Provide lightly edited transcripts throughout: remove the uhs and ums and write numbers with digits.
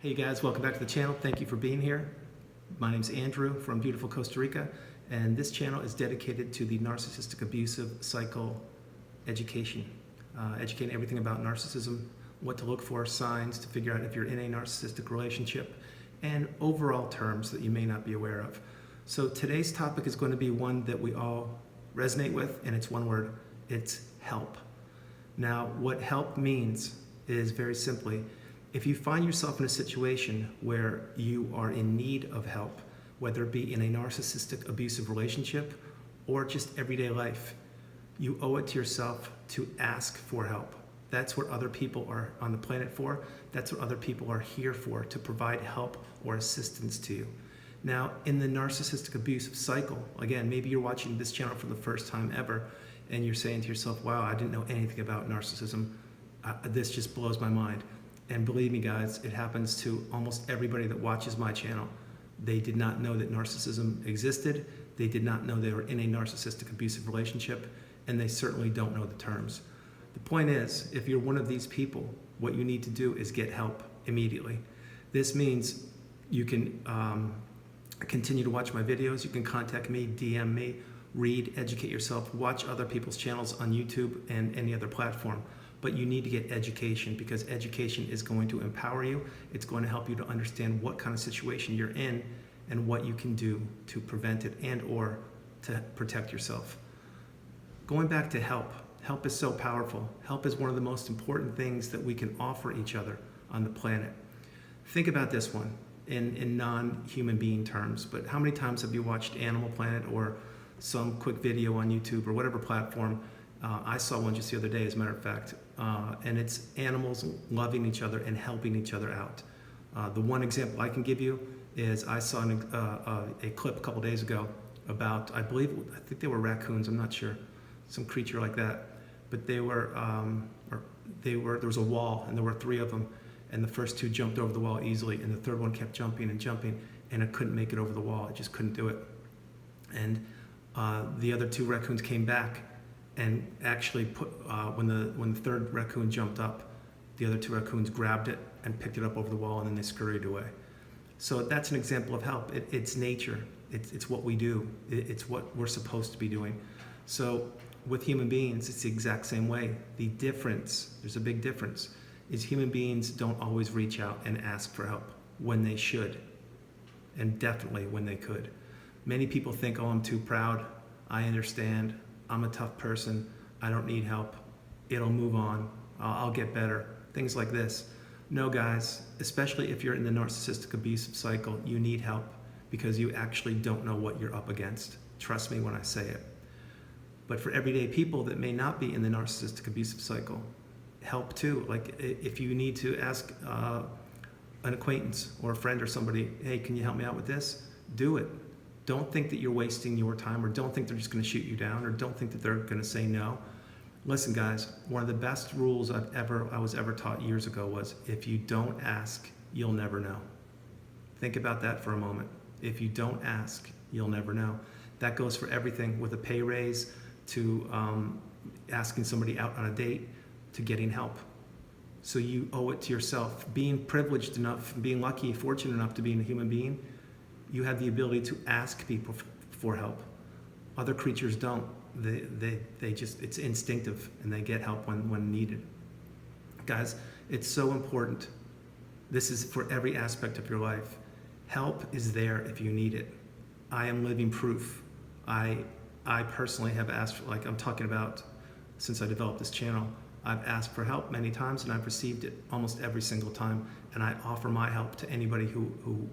Hey guys, welcome back to the channel. Thank you for being here. My name's Andrew from beautiful Costa Rica, and this channel is dedicated to the narcissistic abusive cycle education. Educating everything about narcissism, what to look for, signs to figure out if you're in a narcissistic relationship, and overall terms that you may not be aware of. So today's topic is going to be one that we all resonate with, and it's one word. It's help. Now, what help means is very simply, if you find yourself in a situation where you are in need of help, whether it be in a narcissistic abusive relationship or just everyday life, you owe it to yourself to ask for help. That's what other people are on the planet for. That's what other people are here for, to provide help or assistance to you. Now, in the narcissistic abusive cycle, again, maybe you're watching this channel for the first time ever and you're saying to yourself, wow, I didn't know anything about narcissism. This just blows my mind. And believe me guys, it happens to almost everybody that watches my channel. They did not know that narcissism existed. They did not know they were in a narcissistic abusive relationship, and they certainly don't know the terms. The point is, if you're one of these people, what you need to do is get help immediately. This means you can continue to watch my videos. You can contact me, DM me, read, educate yourself, watch other people's channels on YouTube and any other platform. But you need to get education, because education is going to empower you. It's going to help you to understand what kind of situation you're in and what you can do to prevent it and or to protect yourself. Going back to help, help is so powerful. Help is one of the most important things that we can offer each other on the planet. Think about this one in non-human being terms, but how many times have you watched Animal Planet or some quick video on YouTube or whatever platform? I saw one just the other day, as a matter of fact, and it's animals loving each other and helping each other out. The one example I can give you is I saw a clip a couple days ago about, I think they were raccoons, I'm not sure, some creature like that, but there was a wall and there were 3 of them, and the first 2 jumped over the wall easily, and the third one kept jumping and jumping, and it couldn't make it over the wall. It just couldn't do it. And the other 2 raccoons came back and actually when the third raccoon jumped up, the other 2 raccoons grabbed it and picked it up over the wall, and then they scurried away. So that's an example of help. It's nature. It's what we do. It's what we're supposed to be doing. So with human beings, it's the exact same way. The difference, there's a big difference, is human beings don't always reach out and ask for help when they should, and definitely when they could. Many people think, oh, I'm too proud, I understand, I'm a tough person, I don't need help, it'll move on, I'll get better, things like this. No guys, especially if you're in the narcissistic abusive cycle, you need help, because you actually don't know what you're up against. Trust me when I say it. But for everyday people that may not be in the narcissistic abusive cycle, help too. Like if you need to ask an acquaintance or a friend or somebody, hey, can you help me out with this? Do it. Don't think that you're wasting your time, or don't think they're just going to shoot you down, or don't think that they're going to say no. Listen guys, one of the best rules I was ever taught years ago was, if you don't ask, you'll never know. Think about that for a moment. If you don't ask, you'll never know. That goes for everything, with a pay raise, to asking somebody out on a date, to getting help. So you owe it to yourself. Being privileged enough, being lucky, fortunate enough to be a human being, you have the ability to ask people for help. Other creatures don't. They just, it's instinctive, and they get help when needed. Guys, it's so important. This is for every aspect of your life. Help is there if you need it. I am living proof. I personally have asked, like I'm talking about since I developed this channel, I've asked for help many times, and I've received it almost every single time, and I offer my help to anybody who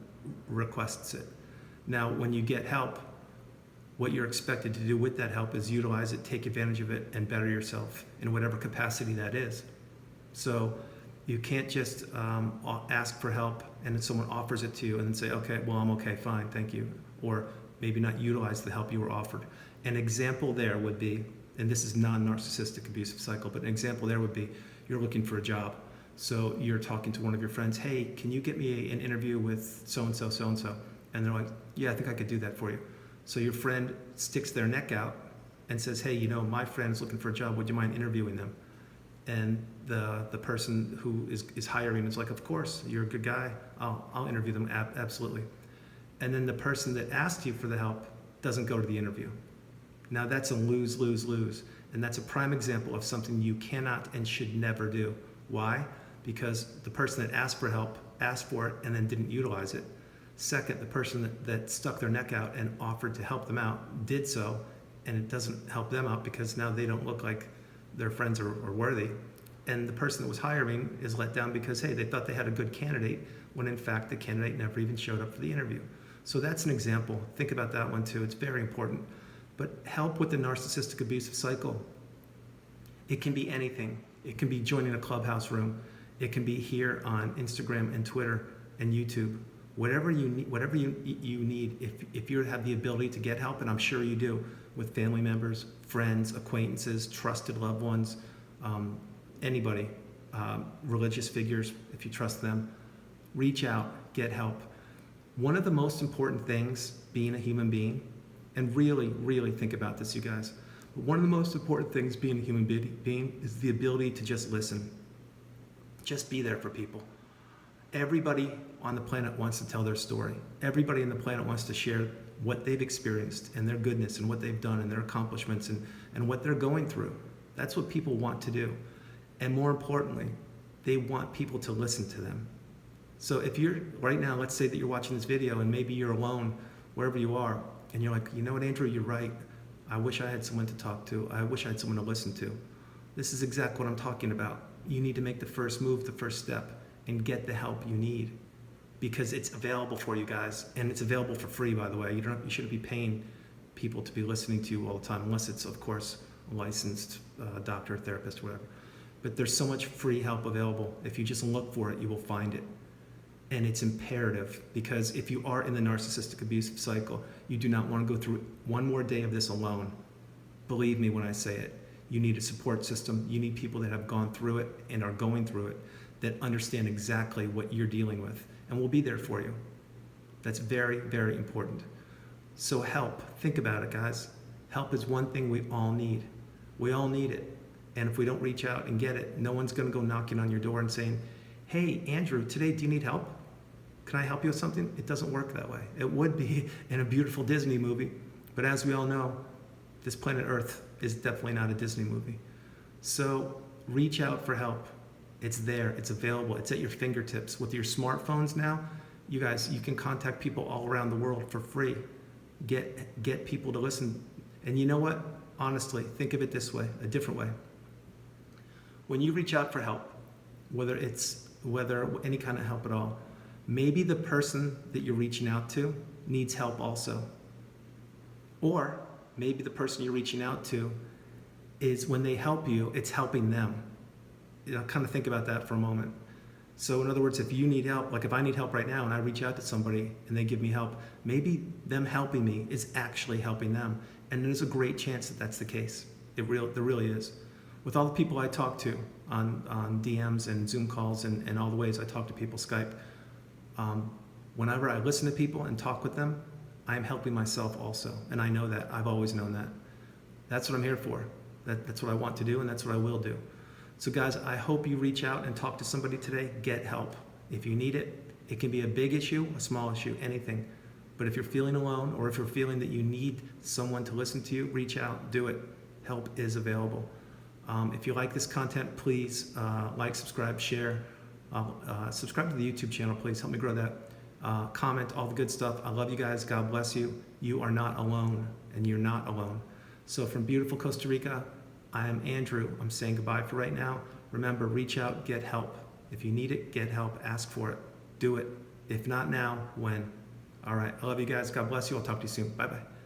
requests it. Now, when you get help, what you're expected to do with that help is utilize it, take advantage of it, and better yourself in whatever capacity that is. So you can't just ask for help and then someone offers it to you and then say, okay, well, I'm okay, fine, thank you. Or maybe not utilize the help you were offered. An example there would be, and this is non-narcissistic abusive cycle, but an example there would be, you're looking for a job. So you're talking to one of your friends, hey, can you get me an interview with so-and-so, so-and-so? And they're like, yeah, I think I could do that for you. So your friend sticks their neck out and says, hey, you know, my friend's looking for a job, would you mind interviewing them? And the person who is hiring is like, of course, you're a good guy. I'll interview them, absolutely. And then the person that asked you for the help doesn't go to the interview. Now that's a lose, lose, lose. And that's a prime example of something you cannot and should never do. Why? Because the person that asked for help asked for it and then didn't utilize it. Second, the person that stuck their neck out and offered to help them out did so, and it doesn't help them out because now they don't look like their friends are worthy. And the person that was hiring is let down because, hey, they thought they had a good candidate when in fact the candidate never even showed up for the interview. So that's an example. Think about that one too. It's very important. But help with the narcissistic abusive cycle. It can be anything. It can be joining a clubhouse room. It can be here on Instagram and Twitter and YouTube. Whatever you need, if you have the ability to get help, and I'm sure you do, with family members, friends, acquaintances, trusted loved ones, anybody, religious figures, if you trust them, reach out, get help. One of the most important things being a human being, and really, really think about this, you guys, but one of the most important things being a human being is the ability to just listen. Just be there for people. Everybody on the planet wants to tell their story. Everybody on the planet wants to share what they've experienced and their goodness and what they've done and their accomplishments and what they're going through. That's what people want to do. And more importantly, they want people to listen to them. So if you're, right now, let's say that you're watching this video and maybe you're alone, wherever you are, and you're like, you know what, Andrew, you're right. I wish I had someone to talk to. I wish I had someone to listen to. This is exactly what I'm talking about. You need to make the first move, the first step, and get the help you need, because it's available for you guys, and it's available for free, by the way. You shouldn't be paying people to be listening to you all the time, unless it's, of course, a licensed doctor, therapist, whatever. But there's so much free help available. If you just look for it, you will find it. And it's imperative, because if you are in the narcissistic abusive cycle, you do not want to go through one more day of this alone. Believe me when I say it. You need a support system. You need people that have gone through it and are going through it, that understand exactly what you're dealing with, and will be there for you. That's very, very important. So help. Think about it, guys. Help is one thing we all need. We all need it. And if we don't reach out and get it, no one's going to go knocking on your door and saying, hey, Andrew, today, do you need help? Can I help you with something? It doesn't work that way. It would be in a beautiful Disney movie, but as we all know, this planet Earth is definitely not a Disney movie. So reach out for help. It's there, it's available, it's at your fingertips. With your smartphones now, you guys, you can contact people all around the world for free. Get people to listen. And you know what? Honestly, think of it this way, a different way. When you reach out for help, whether any kind of help at all, maybe the person that you're reaching out to needs help also. Or maybe the person you're reaching out to is, when they help you, it's helping them. You know, kind of think about that for a moment. So in other words, if you need help, like if I need help right now and I reach out to somebody and they give me help, maybe them helping me is actually helping them. And there's a great chance that that's the case. There really is. With all the people I talk to on DMs and Zoom calls and all the ways I talk to people, Skype, whenever I listen to people and talk with them, I am helping myself also. And I know that. I've always known that. That's what I'm here for. That's what I want to do, and that's what I will do. So guys, I hope you reach out and talk to somebody today. Get help. If you need it, it can be a big issue, a small issue, anything. But if you're feeling alone, or if you're feeling that you need someone to listen to you, reach out, do it. Help is available. If you like this content, please like, subscribe, share. Subscribe to the YouTube channel, please. Help me grow that. Comment, all the good stuff. I love you guys. God bless you. You are not alone, and you're not alone. So from beautiful Costa Rica, I am Andrew. I'm saying goodbye for right now. Remember, reach out, get help. If you need it, get help, ask for it. Do it. If not now, when? All right. I love you guys. God bless you. I'll talk to you soon. Bye-bye.